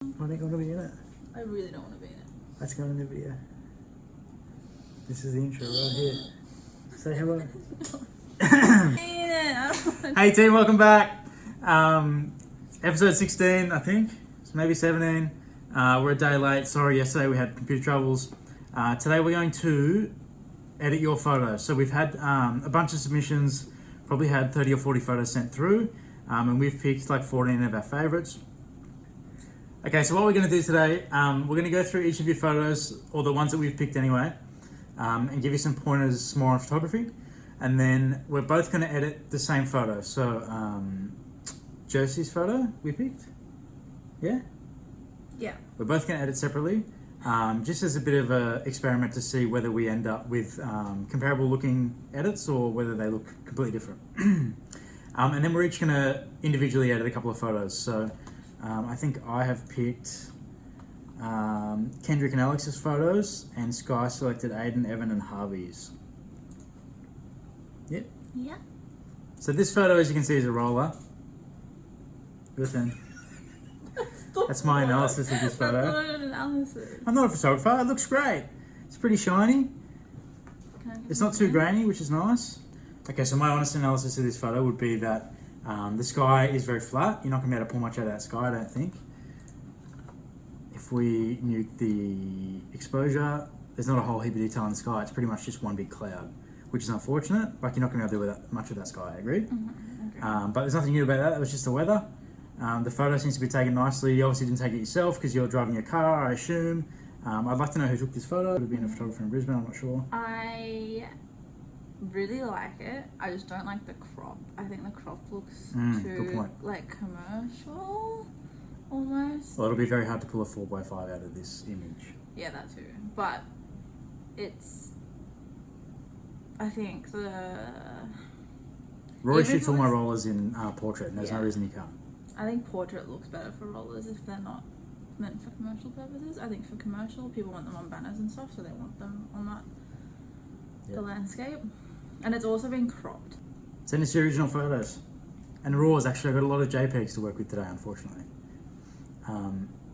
I don't want to be in it. I really don't want to be in it. Let's go in the video. This is the intro right here. Say hello. Hey team, welcome back. Episode 16, I think. Maybe 17. We're a day late. Sorry, yesterday we had computer troubles. Today we're going to edit your photos. So we've had a bunch of submissions, probably had 30 or 40 photos sent through, and we've picked like 14 of our favorites. Okay, so what we're going to do today, we're going to go through each of your photos, or the ones that we've picked anyway, and give you some pointers more on photography. And then we're both going to edit the same photo. So Josie's photo we picked, yeah? Yeah. We're both going to edit separately, just as a bit of an experiment to see whether we end up with comparable looking edits or whether they look completely different. And then we're each going to individually edit a couple of photos. So I think I have picked Kendrick and Alex's photos, and Sky selected Aiden, Evan, and Harvey's. Yep. Yeah. So this photo, as you can see, is a roller. Good thing. That's my analysis of this photo. That's not an analysis. I'm not a photographer. It looks great. It's pretty shiny. It's not too grainy, which is nice. Okay, so my honest analysis of this photo would be that the sky is very flat. You're not going to be able to pull much out of that sky, I don't think. If we nuke the exposure, there's not a whole heap of detail in the sky. It's pretty much just one big cloud, which is unfortunate. Like, you're not going to be able to do much with that sky, I agree. Okay. But there's nothing new about that. That was just the weather. The photo seems to be taken nicely. You obviously didn't take it yourself because you're driving your car, I assume. I'd like to know who took this photo. It would have been a photographer in Brisbane, I'm not sure. I really like it. I just don't like the crop. I think the crop looks Good too point. like commercial, almost. Well, it'll be very hard to pull a 4x5 out of this image. Yeah, that too. But it's, I think the Roy Even shoots all my with- rollers in portrait, and there's no Yeah. reason he can't. I think portrait looks better for rollers if they're not meant for commercial purposes. I think for commercial, people want them on banners and stuff, so they want them on that the Yep. landscape. And it's also been cropped. Send us your original photos. And RAWs, actually, I've got a lot of JPEGs to work with today, unfortunately.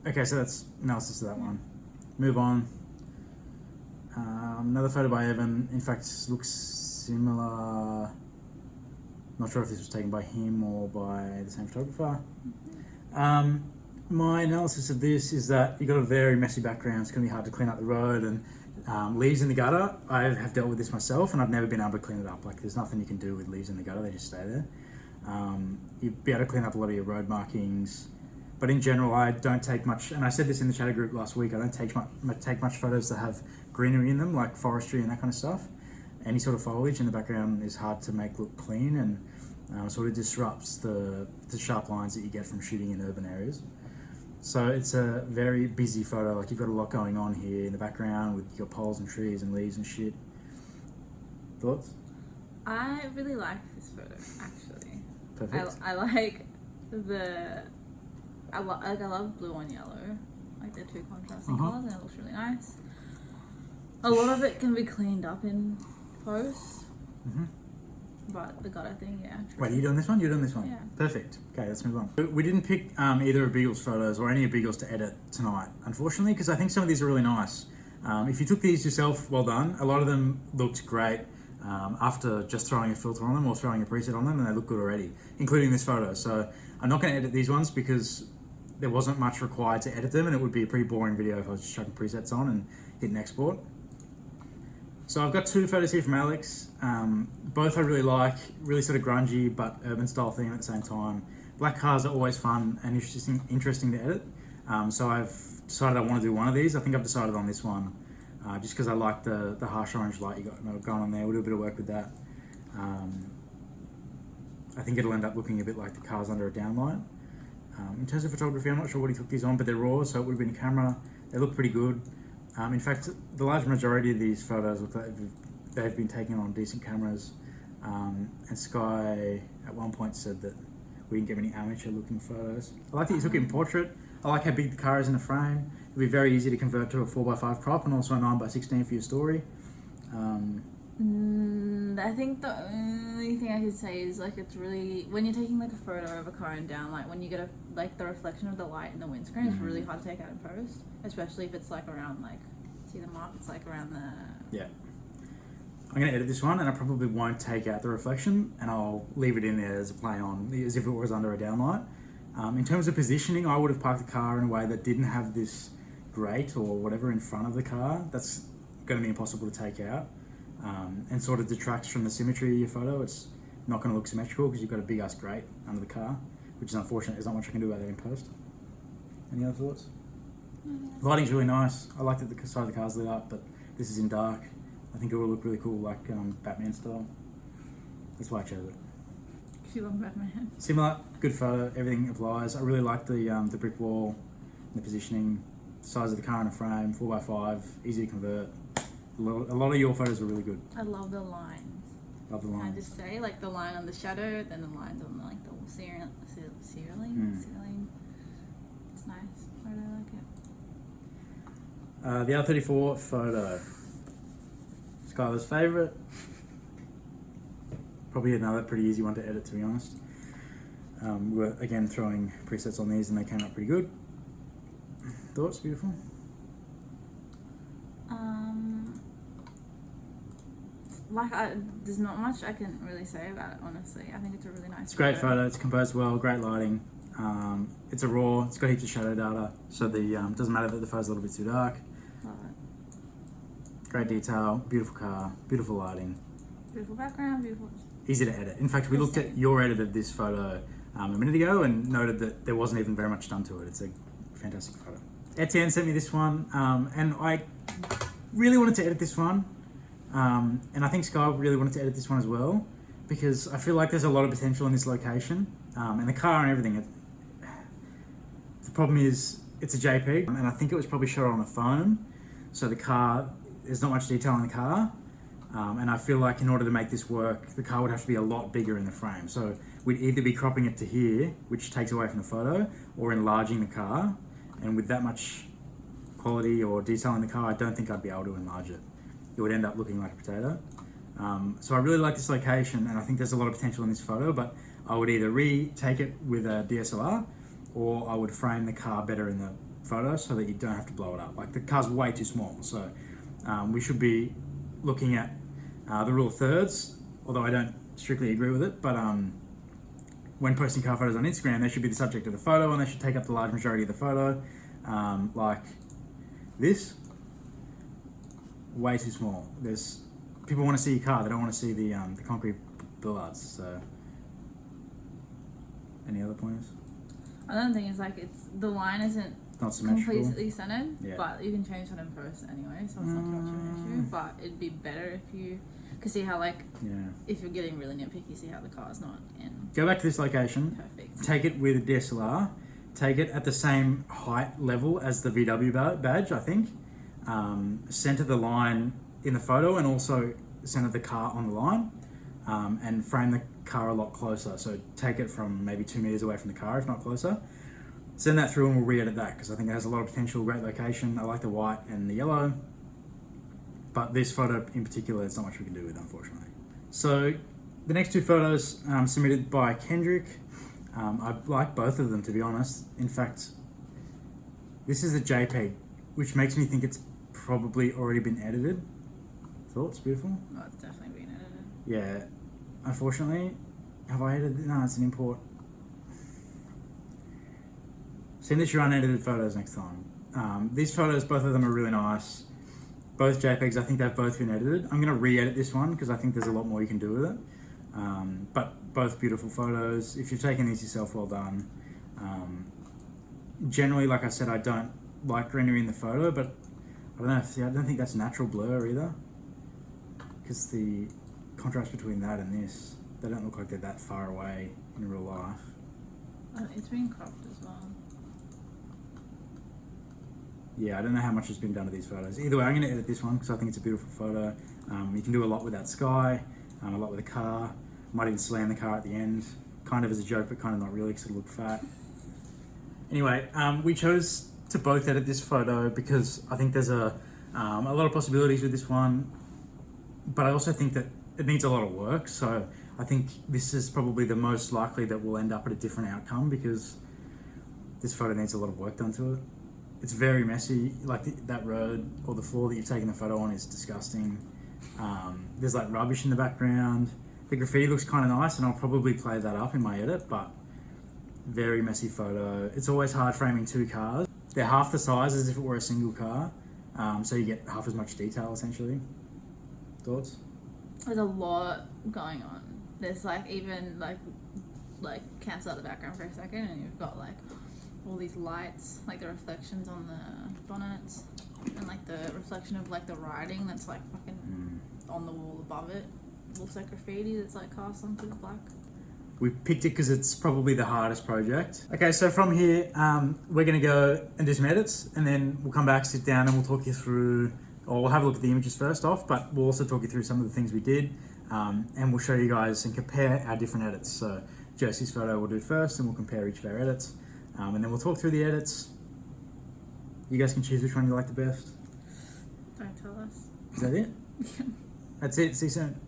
Okay, so that's analysis of that one. Move on. Another photo by Evan. In fact, looks similar. Not sure if this was taken by him or by the same photographer. My analysis of this is that you've got a very messy background. It's going to be hard to clean up the road, and leaves in the gutter. I have dealt with this myself, and I've never been able to clean it up. Like, there's nothing you can do with leaves in the gutter. They just stay there. You'd be able to clean up a lot of your road markings. But in general, I don't take much, and I said this in the chatter group last week, I don't take much photos that have greenery in them, like forestry and that kind of stuff. Any sort of foliage in the background is hard to make look clean, and sort of disrupts the sharp lines that you get from shooting in urban areas. So it's a very busy photo. Like, you've got a lot going on here in the background with your poles and trees and leaves and shit. Thoughts? I really like this photo, actually. Perfect. I like the... I love blue on yellow. Like, they're two contrasting colours, and it looks really nice. A lot of it can be cleaned up in post. But the gutter thing, yeah. Wait, are you doing this one? You're doing this one? Yeah. Perfect. Okay, let's move on. We didn't pick either of Beagle's photos or any of Beagle's to edit tonight, unfortunately, because I think some of these are really nice. If you took these yourself, well done. A lot of them looked great after just throwing a filter on them or throwing a preset on them, and they look good already, including this photo. So I'm not going to edit these ones because there wasn't much required to edit them, and it would be a pretty boring video if I was just chucking presets on and hitting export. So I've got two photos here from Alex. Both I really like, really sort of grungy but urban style theme at the same time. Black cars are always fun and interesting to edit. So I've decided I want to do one of these. I think I've decided on this one, just because I like the harsh orange light you got going on there. We'll do a bit of work with that. I think it'll end up looking a bit like the cars under a downlight. In terms of photography, I'm not sure what he took these on, but they're raw, so it would have been camera. They look pretty good. In fact, the large majority of these photos look like they've been taken on decent cameras. And Sky at one point said that we didn't get many amateur-looking photos. I like that you took it in portrait. I like how big the car is in the frame. It'll be very easy to convert to a 4x5 crop, and also a 9x16 for your story. I think the only thing I could say is, like, it's really, when you're taking like a photo of a car in downlight, when you get a like the reflection of the light in the windscreen is really hard to take out in post, especially if it's like around like, see the mark? It's like around the. Yeah. I'm going to edit this one, and I probably won't take out the reflection, and I'll leave it in there as a play on, as if it was under a downlight. In terms of positioning, I would have parked the car in a way that didn't have this grate or whatever in front of the car. That's going to be impossible to take out, and sort of detracts from the symmetry of your photo. It's not going to look symmetrical because you've got a big ass grate under the car, which is unfortunate. There's not much I can do about that in post. Any other thoughts? Lighting's really nice. I like that the side of the car's lit up, but this is in dark. I think it will look really cool, like Batman style. That's why I chose it. You love Batman. Similar, good photo, everything applies. I really like the brick wall, the positioning, the size of the car in a frame, 4x5, easy to convert. A lot of your photos are really good. I love the lines. Love the Can I lines. just say, like the line on the shadow, then the lines on like the ceiling. It's nice. I really like it. The R34 photo. Skylar's favourite. Probably another pretty easy one to edit, to be honest. We were again throwing presets on these and they came out pretty good. Thoughts? Beautiful. There's not much I can really say about it, honestly. I think it's a really nice. It's a great photo. It's composed well. Great lighting. It's a RAW. It's got heaps of shadow data, so the doesn't matter that the photo's a little bit too dark. Love it. Great detail. Beautiful car. Beautiful lighting. Beautiful background. Beautiful. Easy to edit. In fact, we looked at your edit of this photo a minute ago and noted that there wasn't even very much done to it. It's a fantastic photo. Etienne sent me this one, and I really wanted to edit this one, and I think Sky really wanted to edit this one as well, because I feel like there's a lot of potential in this location, and the car and everything. The problem is it's a JPEG, and I think it was probably shot on a phone, so the car, there's not much detail in the car. And I feel like in order to make this work, the car would have to be a lot bigger in the frame. So we'd either be cropping it to here, which takes away from the photo, or enlarging the car. And with that much quality or detail in the car, I don't think I'd be able to enlarge it. It would end up looking like a potato. So I really like this location, and I think there's a lot of potential in this photo, but I would either retake it with a DSLR, or I would frame the car better in the photo so that you don't have to blow it up. Like, the car's way too small, so we should be looking at the rule of thirds, although I don't strictly agree with it, but when posting car photos on Instagram, they should be the subject of the photo and they should take up the large majority of the photo, like this. Way too small. People want to see your car, they don't want to see the concrete billards. So, any other pointers? Another thing is, like, the line isn't Not symmetrical. completely centered, Yeah. but you can change that in post anyway, so it's not too much of an issue. But it'd be better if you could see how, like, Yeah. if you're getting really nitpicky, see how the car's not in Go back to this location. perfect. Take it with a DSLR. Take it at the same height level as the VW badge, I think. Center the line in the photo and also center the car on the line, and frame the car a lot closer. So take it from maybe 2 meters away from the car, if not closer. Send that through and we'll re-edit that because I think it has a lot of potential, great location. I like the white and the yellow, but this photo in particular, there's not much we can do with, unfortunately. So the next two photos submitted by Kendrick. I like both of them, to be honest. In fact, this is a JPEG, which makes me think it's probably already been edited. Thoughts? Beautiful? Oh, it's definitely being edited. Yeah. Unfortunately, have I edited? No, it's an import. Send us your unedited photos next time. These photos, both of them are really nice. Both JPEGs, I think they've both been edited. I'm going to re-edit this one because I think there's a lot more you can do with it. But both beautiful photos. If you've taken these yourself, well done. Generally, like I said, I don't like rendering the photo, but I don't know. I don't think that's natural blur either, because the contrast between that and this, they don't look like they're that far away in real life. Oh, it's being cropped as well. Yeah, I don't know how much has been done to these photos. Either way, I'm going to edit this one because I think it's a beautiful photo. You can do a lot with that sky, a lot with the car. Might even slam the car at the end, kind of as a joke, but kind of not really because it'll look fat. Anyway, we chose to both edit this photo because I think there's a lot of possibilities with this one, but I also think that it needs a lot of work. So I think this is probably the most likely that we'll end up at a different outcome because this photo needs a lot of work done to it. It's very messy. Like that road or the floor that you've taken the photo on is disgusting. There's like rubbish in the background. The graffiti looks kind of nice, and I'll probably play that up in my edit, but very messy photo. It's always hard framing two cars. They're half the size as if it were a single car, so you get half as much detail essentially. Thoughts? There's a lot going on. There's like even like cancel out the background for a second, and you've got like all these lights, like the reflections on the bonnets, and like the reflection of like the writing that's like fucking on the wall above it. Looks like graffiti that's like cast onto the black. We picked it because it's probably the hardest project. Okay, so from here, we're gonna go and do some edits, and then we'll come back, sit down, and we'll talk you through, or we'll have a look at the images first off, but we'll also talk you through some of the things we did, and we'll show you guys and compare our different edits. So Josie's photo we'll do first, and we'll compare each of our edits, and then we'll talk through the edits. You guys can choose which one you like the best. Don't tell us. Is that it? That's it. See you soon.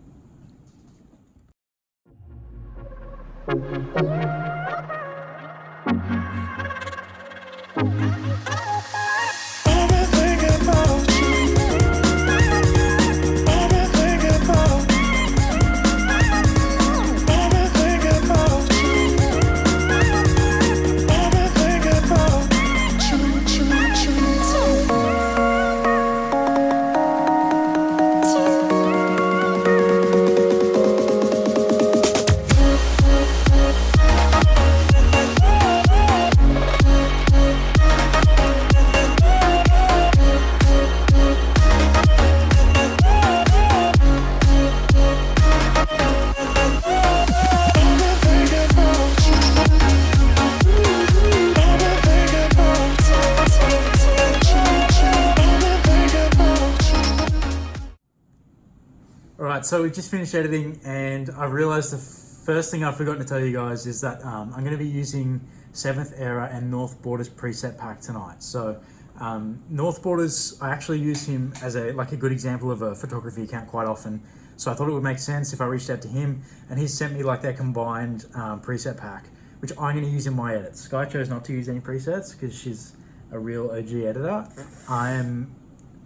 Alright, so we just finished editing, and I realised the first thing I've forgotten to tell you guys is that I'm going to be using 7th Era and North Borders preset pack tonight. So North Borders, I actually use him as a good example of a photography account quite often. So I thought it would make sense if I reached out to him, and he sent me like their combined preset pack, which I'm going to use in my edits. Sky chose not to use any presets because she's a real OG editor. I am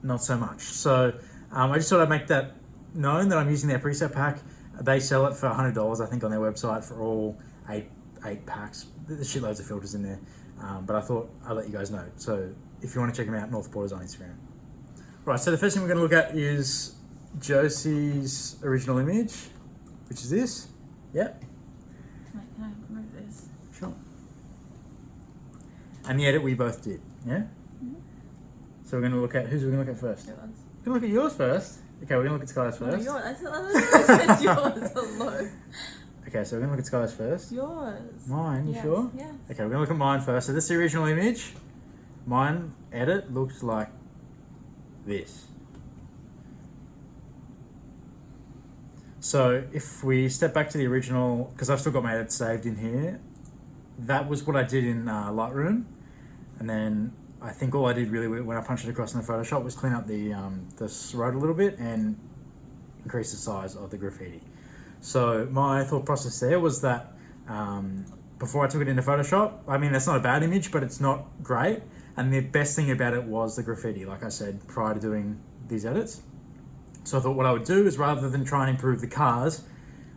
not so much. So I just thought I'd make that known that I'm using their preset pack. They sell it for $100, I think, on their website for all eight packs. There's shitloads of filters in there, but I thought I'd let you guys know. So if you want to check them out, North Borders on Instagram. Right, so the first thing we're going to look at is Josie's original image, which is this. Yep. Can I remove this? Sure. And the edit we both did, yeah? Mm-hmm. So we're going to look at, who's we going to look at first? Yours. We're going to look at yours first. Okay, we're going to look at Sky's No, first. yours. I said yours. Hello. Okay, so we're going to look at Sky's first. Yours. Mine, you Yes, sure? Yeah. Okay, we're going to look at mine first. So this is the original image. Mine edit looks like this. So if we step back to the original, because I've still got my edit saved in here, that was what I did in Lightroom. And then I think all I did really when I punched it across in the Photoshop was clean up the road a little bit and increase the size of the graffiti. So my thought process there was that before I took it into Photoshop, I mean, that's not a bad image, but it's not great. And the best thing about it was the graffiti, like I said, prior to doing these edits. So I thought what I would do is, rather than try and improve the cars,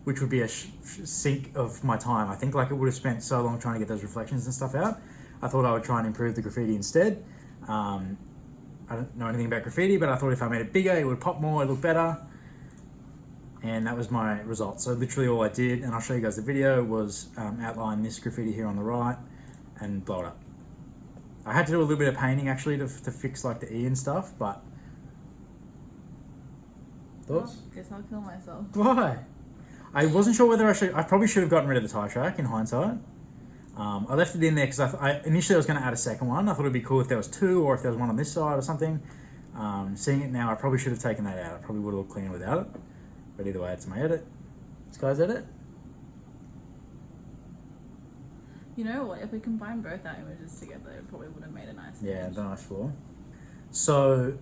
which would be a sink of my time, I think like it would have spent so long trying to get those reflections and stuff out, I thought I would try and improve the graffiti instead. I don't know anything about graffiti, but I thought if I made it bigger, it would pop more, it would look better. And that was my result. So literally all I did, and I'll show you guys the video, was outline this graffiti here on the right and blow it up. I had to do a little bit of painting actually to fix like the E and stuff, but thoughts? Oh, guess I'll kill myself. Why? I wasn't sure whether I probably should have gotten rid of the tie track in hindsight. I left it in there because initially I was going to add a second one. I thought it'd be cool if there was two, or if there was one on this side or something. Seeing it now, I probably should have taken that out. I probably would have looked cleaner without it. But either way, it's my edit. Sky's edit. You know what? If we combine both our images together, it probably would have made a nice Yeah, image. the nice floor. So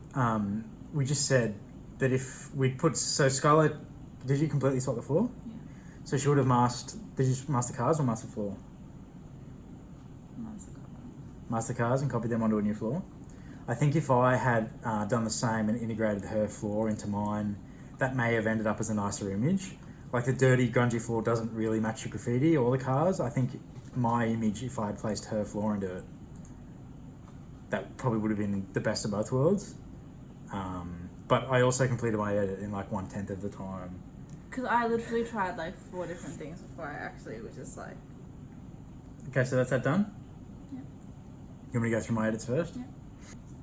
we just said that if we put, so Scarlett, did you completely swap the floor? Yeah. So she would have masked, did you mask the cars or mask the floor? Nice colour. master cars and copied them onto a new floor. I think if I had done the same and integrated her floor into mine, that may have ended up as a nicer image. Like the dirty, grungy floor doesn't really match the graffiti or the cars. I think my image, if I had placed her floor into it, that probably would have been the best of both worlds. But I also completed my edit in like 1/10 of the time. Because I literally tried like 4 different things before I actually was just like... Okay, so that's that done? Yeah. You want me to go through my edits first? Yeah.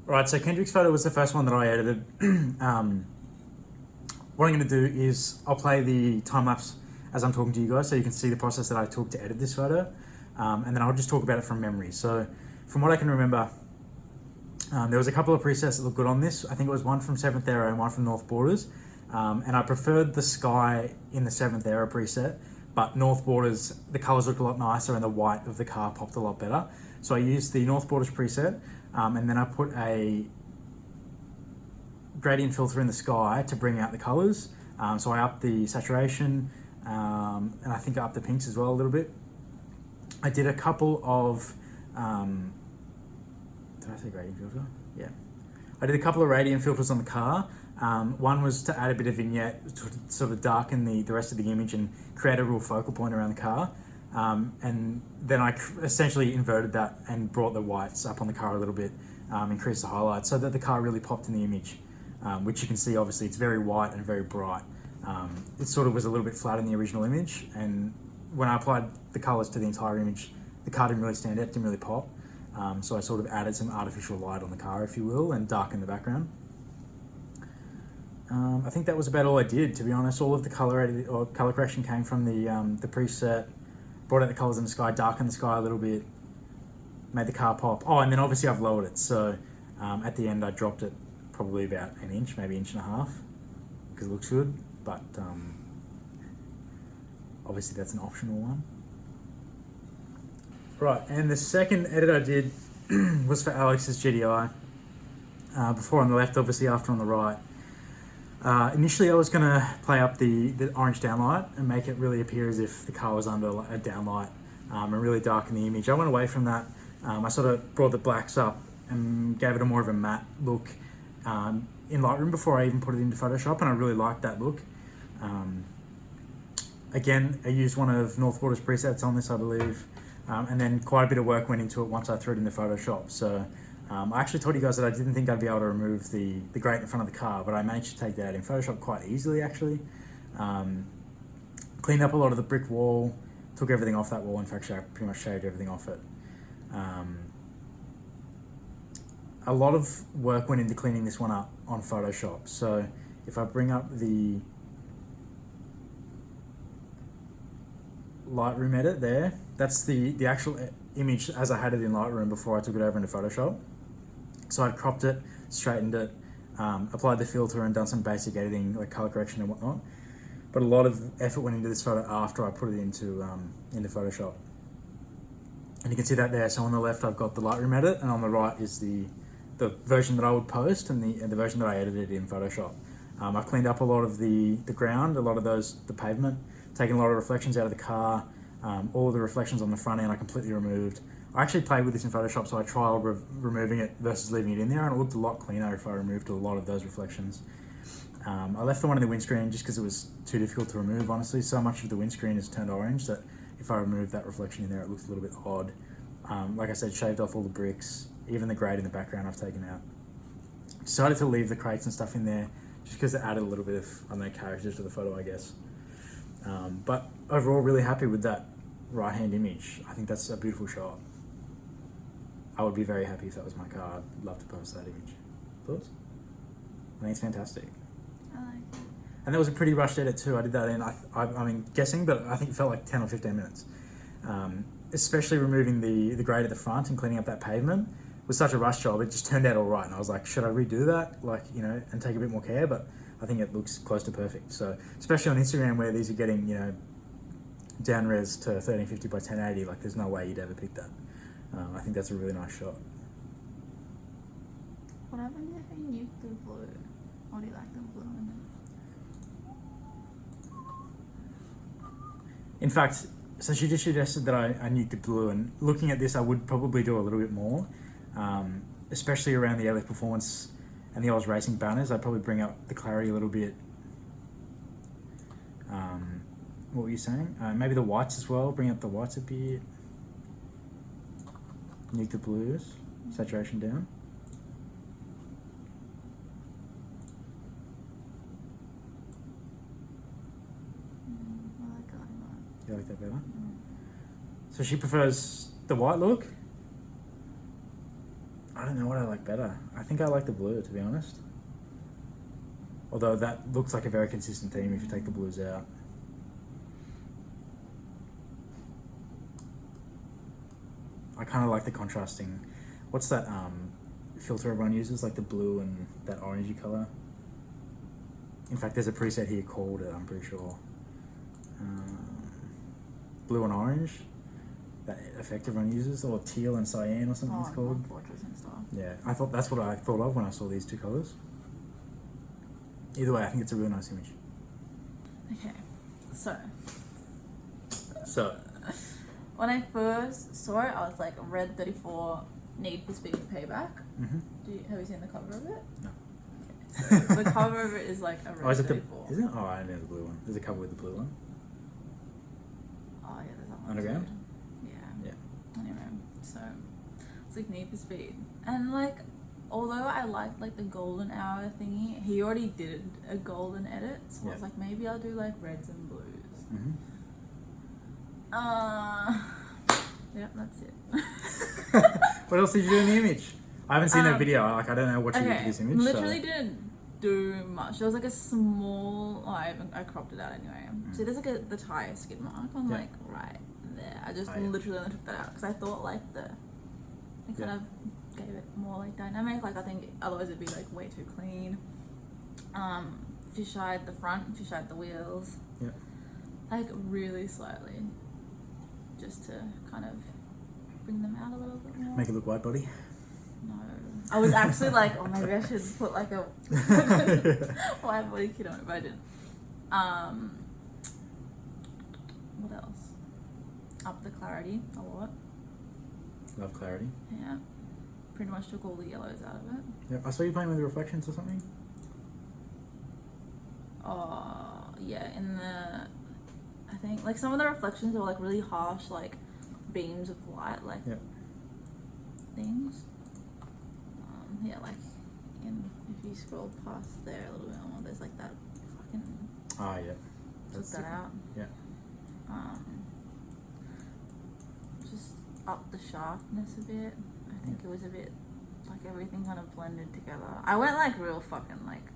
Right, so Kendrick's photo was the first one that I edited. What I'm going to do is I'll play the time lapse as I'm talking to you guys so you can see the process that I took to edit this photo. And then I'll just talk about it from memory. So from what I can remember, there was a couple of presets that looked good on this. I think it was one from 7th Aero and one from North Borders. And I preferred the sky in the 7th Aero preset, but North Borders, the colours looked a lot nicer and the white of the car popped a lot better. So I used the North Borders preset, and then I put a gradient filter in the sky to bring out the colours. So I upped the saturation, and I think I upped the pinks as well a little bit. I did a couple of, did I say gradient filter? Yeah. I did a couple of radiant filters on the car. One was to add a bit of vignette to sort of darken the rest of the image and create a real focal point around the car. And then I essentially inverted that and brought the whites up on the car a little bit, increased the highlights so that the car really popped in the image, which you can see obviously it's very white and very bright. It sort of was a little bit flat in the original image, and when I applied the colours to the entire image, the car didn't really stand out, didn't really pop. So I sort of added some artificial light on the car, if you will, and darkened the background. I think that was about all I did, to be honest. All of the color correction came from the preset. Brought out the colours in the sky, darkened the sky a little bit, made the car pop. Oh, and then obviously I've lowered it. So at the end I dropped it probably about an inch, maybe 1.5 inches, because it looks good. But obviously that's an optional one. Right, and the second edit I did was for Alex's GDI. Before on the left, obviously after on the right. Initially I was going to play up the orange downlight and make it really appear as if the car was under a downlight, and really darken the image. I went away from that. I sort of brought the blacks up and gave it a more of a matte look in Lightroom before I even put it into Photoshop, and I really liked that look. Again, I used one of North Borders presets on this, I believe, and then quite a bit of work went into it once I threw it into Photoshop. So I actually told you guys that I didn't think I'd be able to remove the grate in front of the car, but I managed to take that out in Photoshop quite easily, actually. Cleaned up a lot of the brick wall, took everything off that wall. In fact, I pretty much shaved everything off it. A lot of work went into cleaning this one up on Photoshop. So if I bring up the Lightroom edit there, that's the actual image as I had it in Lightroom before I took it over into Photoshop. So I'd cropped it, straightened it, applied the filter and done some basic editing like color correction and whatnot. But a lot of effort went into this photo after I put it into Photoshop. And you can see that there. So on the left I've got the Lightroom edit, and on the right is the version that I would post and the version that I edited in Photoshop. I've cleaned up a lot of the ground, a lot of the pavement, taken a lot of reflections out of the car. All of the reflections on the front end I completely removed. I actually played with this in Photoshop, so I trialed removing it versus leaving it in there, and it looked a lot cleaner if I removed a lot of those reflections. I left the one in the windscreen just because it was too difficult to remove, honestly. So much of the windscreen is turned orange that if I removed that reflection in there, it looks a little bit odd. Like I said, shaved off all the bricks, even the grate in the background I've taken out. Decided to leave the crates and stuff in there just because it added a little bit of, I don't know, character to the photo, I guess. But overall, really happy with that right-hand image. I think that's a beautiful shot. I would be very happy if that was my car. I'd love to post that image. Thoughts? I think it's fantastic. I like it. And that was a pretty rushed edit too. I did that in, I mean, guessing, but I think it felt like 10 or 15 minutes. Especially removing the grate at the front and cleaning up that pavement was such a rush job. It just turned out all right. And I was like, should I redo that? Like, you know, and take a bit more care? But I think it looks close to perfect. So, especially on Instagram where these are getting, you know, down res to 1350 by 1080, like there's no way you'd ever pick that. I think that's a really nice shot. What happens if you nuke the blue? Or do you like the blue in In fact, So she just suggested that I nuke the blue, and looking at this, I would probably do a little bit more, especially around the LF Performance and the Oz Racing banners. I'd probably bring up the clarity a little bit. What were you saying? Maybe the whites as well, bring up the whites a bit. Nuke the blues, saturation down. I like that. You like that better? So she prefers the white look? I don't know what I like better. I think I like the blue, to be honest. Although that looks like a very consistent theme if you take the blues out. I kind of like the contrasting. What's that filter everyone uses? Like the blue and that orangey colour. In fact, there's a preset here called it, I'm pretty sure. Blue and orange. That effect everyone uses. Or teal and cyan or something it's called. Fortress and stuff. Yeah, that's what I thought of when I saw these two colours. Either way, I think it's a really nice image. Okay, so So, when I first saw it, I was like, Red 34, Need for Speed Payback. Have you seen the cover of it? No. Okay. So the cover of it is like a Red is it 34. Is it? Oh, I know the blue one. There's a cover with the blue one. Oh yeah, there's that one. Underground? Too. Yeah. Yeah. Anyway, so it's like Need for Speed, and like, although I liked like the golden hour thingy, he already did a golden edit, so I was like, maybe I'll do like reds and blues. Yeah, that's it. What else did you do in the image? I haven't seen that video. I don't know what you did Okay, to this image. literally didn't do much. There was like a small. Oh, I cropped it out anyway. So there's like the tire skid mark on like right there. I just literally only took that out because I thought like it kind of gave it more like dynamic. Like I think otherwise it'd be like way too clean. Fisheyed the front, fisheyed the wheels. Yeah. Like really slightly, just to kind of bring them out a little bit more. Make it look wide body. No, I was actually like, oh, maybe I should put like a wide body kit on it, but I didn't. What else? Up the clarity a lot. Love clarity. Yeah, pretty much took all the yellows out of it. Yeah, I saw you playing with the reflections or something. Oh yeah, in the, I think like some of the reflections are like really harsh, like beams of light, like things. Yeah, like if you scroll past there a little bit more, there's like that fucking. Ah, yeah. Took that out. Yeah. Just up the sharpness a bit. I think it was a bit like everything kind of blended together. I went like real fucking like.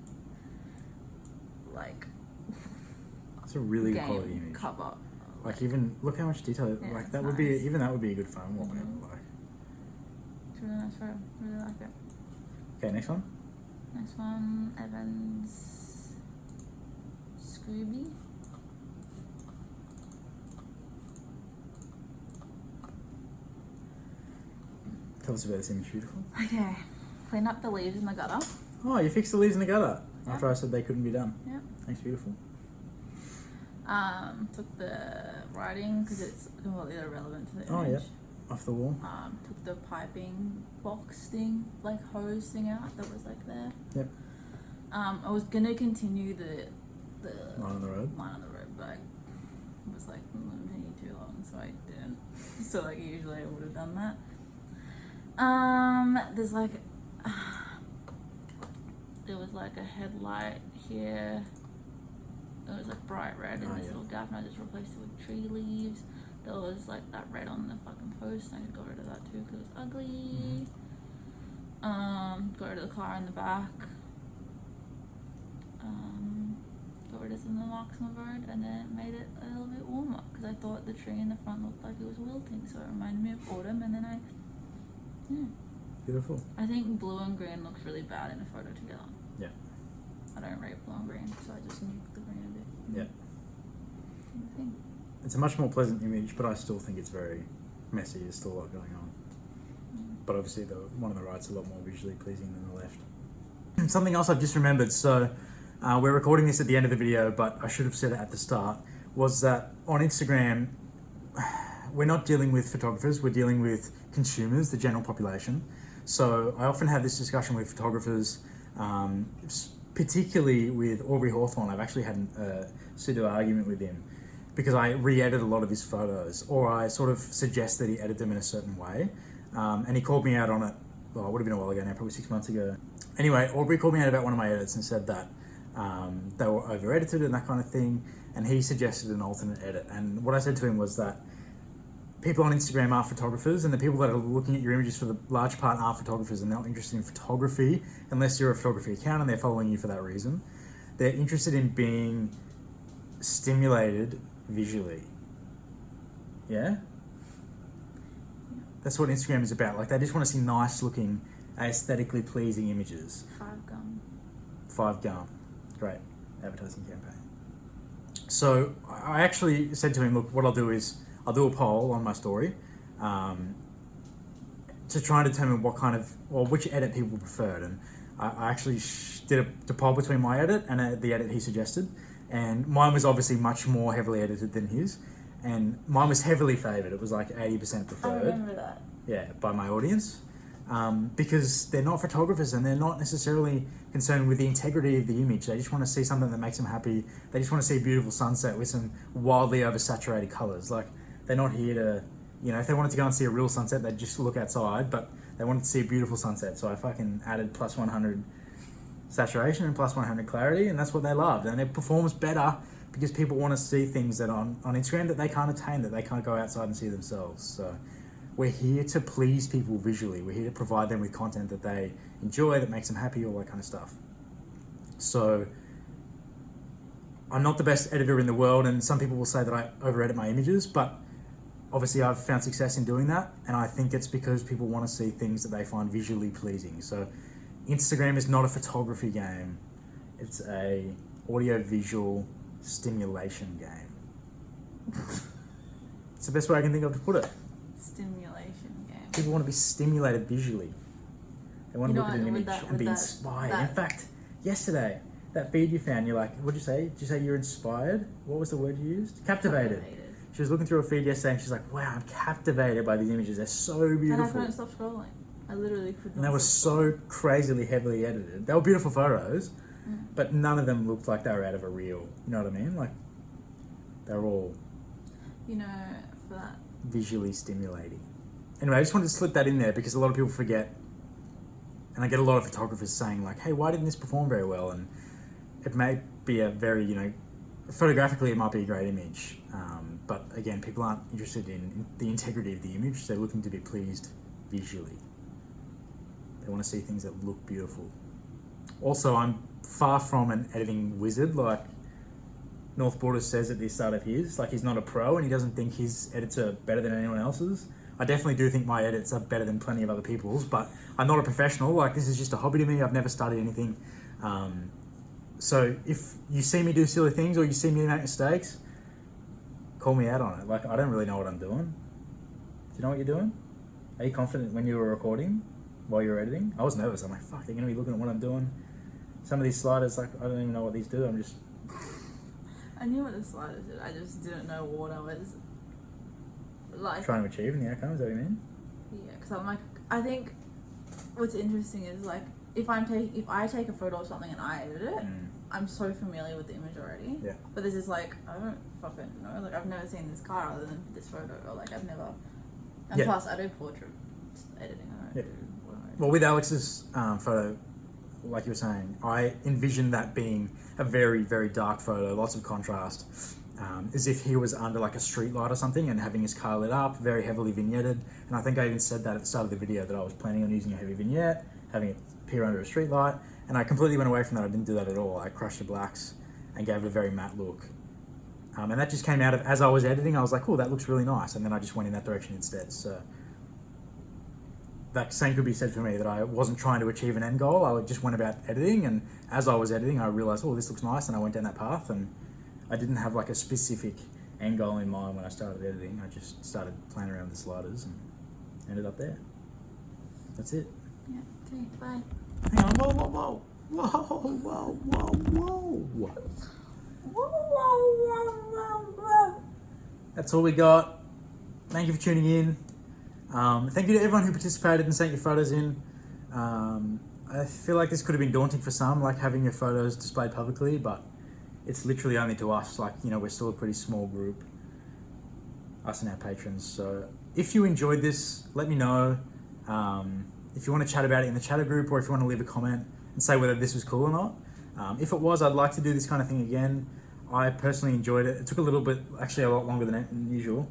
It's a really good game quality image. cover. Like even look how much detail. Yeah, like it's that would nice. be that would be a good phone wallpaper. Like. It's a really nice photo. Really like it. Okay, next one. Next one, Evans Scooby. Tell us about this image, beautiful. Okay, clean up the leaves in the gutter. Oh, you fixed the leaves in the gutter Yeah. after I said they couldn't be done. Yeah. Thanks, beautiful. Took the writing because it's completely irrelevant to the Oh, image. yeah. Off the wall. Took the piping box thing, like hose thing out that was like there. Yep. I was gonna continue the Line on the road. line on the road, but it was like taking too long, so I didn't. So like usually I would have done that. There's like there was like a headlight here. It was like bright red in this little gap, and I just replaced it with tree leaves. There was like that red on the fucking post, and I got rid of that too because it was ugly. Got rid of the car in the back. Got rid of some of the marks on the road, and then made it a little bit warmer because I thought the tree in the front looked like it was wilting, so it reminded me of autumn. And then Beautiful. I think blue and green looks really bad in a photo together. Yeah. I don't rate blue and green, so I just nuked the green a bit. Yeah. Same thing. It's a much more pleasant image, but I still think it's very messy. There's still a lot going on. But obviously, the one on the right's a lot more visually pleasing than the left. Something else I've just remembered. So we're recording this at the end of the video, but I should have said it at the start. Was that on Instagram? we're not dealing with photographers, we're dealing with consumers, the general population. So I often have this discussion with photographers, particularly with Aubrey Hawthorne. I've actually had a pseudo argument with him because I re-edit a lot of his photos, or I sort of suggest that he edit them in a certain way. And he called me out on it, well, it would have been a while ago now, probably 6 months ago. Anyway, Aubrey called me out about one of my edits and said that they were over-edited and that kind of thing, and he suggested an alternate edit. And what I said to him was that people on Instagram are photographers, and the people that are looking at your images for the large part are photographers, and they're not interested in photography unless you're a photography account and they're following you for that reason. They're interested in being stimulated visually. Yeah? That's what Instagram is about. Like, they just want to see nice looking, aesthetically pleasing images. 5 gum. 5gum. Great advertising campaign. So I actually said to him, look, what I'll do is I'll do a poll on my story to try and determine which edit people preferred. And I actually did a poll between my edit and the edit he suggested. And mine was obviously much more heavily edited than his. And mine was heavily favoured. It was like 80% preferred. I remember that. Yeah, by my audience. Because they're not photographers and they're not necessarily concerned with the integrity of the image. They just want to see something that makes them happy. They just want to see a beautiful sunset with some wildly oversaturated colours. Like, they're not here to, if they wanted to go and see a real sunset, they'd just look outside, but they wanted to see a beautiful sunset. So I fucking added plus 100 saturation and plus 100 clarity, and that's what they loved. And it performs better because people want to see things that on Instagram that they can't attain, that they can't go outside and see themselves. So we're here to please people visually. We're here to provide them with content that they enjoy, that makes them happy, all that kind of stuff. So I'm not the best editor in the world, and some people will say that I over-edit my images, but obviously I've found success in doing that, and I think it's because people want to see things that they find visually pleasing. So Instagram is not a photography game. It's a audio-visual stimulation game. It's the best way I can think of to put it. Stimulation game. People want to be stimulated visually. They want to look at an image and be inspired. In fact, yesterday, that feed you found, you're like, what'd you say? Did you say you're inspired? What was the word you used? Captivated. She was looking through a feed yesterday and she's like, wow, I'm captivated by these images. They're so beautiful. And I couldn't stop scrolling. I literally could not. And they were so crazily heavily edited. They were beautiful photos, but none of them looked like they were out of a reel. You know what I mean? Like, they're all for that. Visually stimulating. Anyway, I just wanted to slip that in there because a lot of people forget, and I get a lot of photographers saying like, hey, why didn't this perform very well? And it may be a very, photographically it might be a great image, but again, people aren't interested in the integrity of the image. They're looking to be pleased visually. They want to see things that look beautiful. Also, I'm far from an editing wizard like North Borders says at the start of his. Like, he's not a pro and he doesn't think his edits are better than anyone else's. I definitely do think my edits are better than plenty of other people's, but I'm not a professional. Like, this is just a hobby to me. I've never studied anything. So if you see me do silly things or you see me make mistakes, call me out on it. Like, I don't really know what I'm doing. Do you know what you're doing? Are you confident when you were recording while you were editing? I was nervous. I'm like, fuck, they're going to be looking at what I'm doing. Some of these sliders, like, I don't even know what these do. I'm just... I knew what the sliders did. I just didn't know what I was like trying to achieve in the outcomes. Is that what you mean? Yeah, because I'm like, I think what's interesting is like if I take a photo of something and I edit it, I'm so familiar with the image already. Yeah. But this is like, I don't fucking know. Like, I've never seen this car other than this photo, or like I've never. And plus, I do portrait editing. I don't do whatever. Well, with Alex's photo, like you were saying, I envisioned that being a very, very dark photo, lots of contrast, as if he was under like a street light or something and having his car lit up, very heavily vignetted. And I think I even said that at the start of the video that I was planning on using a heavy vignette, having it appear under a street light, and I completely went away from that. I didn't do that at all. I crushed the blacks and gave it a very matte look. And that just came out of, as I was editing, I was like, oh, that looks really nice. And then I just went in that direction instead. So that same could be said for me, that I wasn't trying to achieve an end goal. I just went about editing, and as I was editing, I realized, oh, this looks nice, and I went down that path, and I didn't have like a specific end goal in mind when I started editing. I just started playing around with the sliders and ended up there. That's it. Yeah, okay, bye. Hang on, whoa. Whoa, whoa, whoa, whoa. That's all we got. thank you for tuning in. Thank you to everyone who participated and sent your photos in. I feel like this could have been daunting for some, like having your photos displayed publicly, but it's literally only to us. Like, you know, we're still a pretty small group, us and our patrons. So if you enjoyed this, let me know. If you want to chat about it in the chatter group, or if you want to leave a comment and say whether this was cool or not. If it was, I'd like to do this kind of thing again. I personally enjoyed it. It took a little bit, actually a lot longer than usual.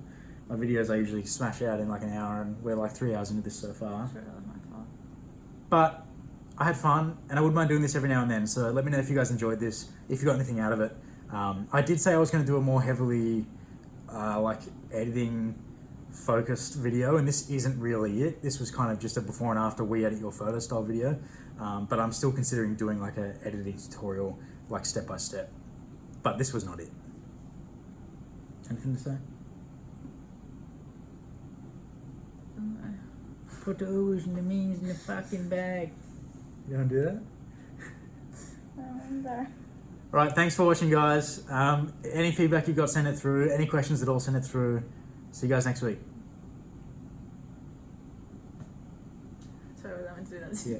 My videos I usually smash out in like an hour, and we're like 3 hours into this so far. Sure, that was my fault. But I had fun, and I wouldn't mind doing this every now and then. So let me know if you guys enjoyed this, if you got anything out of it. I did say I was going to do a more heavily like editing focused video, and this isn't really it. This was kind of just a before and after we edit your photo style video. But I'm still considering doing like a editing tutorial, like step by step. But this was not it. Anything to say? Put the oohs and the means in the fucking bag. You want to do that? Alright, thanks for watching, guys. Any feedback you've got, send it through. Any questions at all, send it through. See you guys next week. Sorry, was I meant to do that? Yeah.